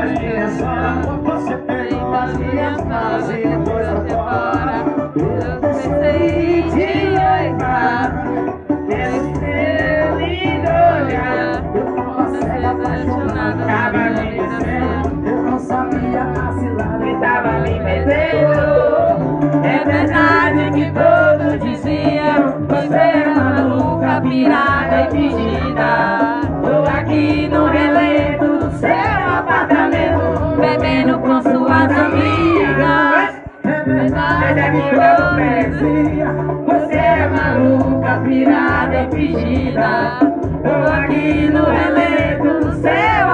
as minhas solas. Você pegou as minhas mãos e depois foi fora. Eu pensei em te olhar, esse seu lindo olhar. Eu tava cega, apaixonada, tava me vencendo. Eu não sabia vacilar e tava me metendo. É verdade que todos diziam, você é maluca, pirada e fingida. Tô aqui no relento do seu apartamento, bebendo com suas amigas. É verdade que eu dizia, você é maluca, pirada e fingida. Tô aqui no relento do seu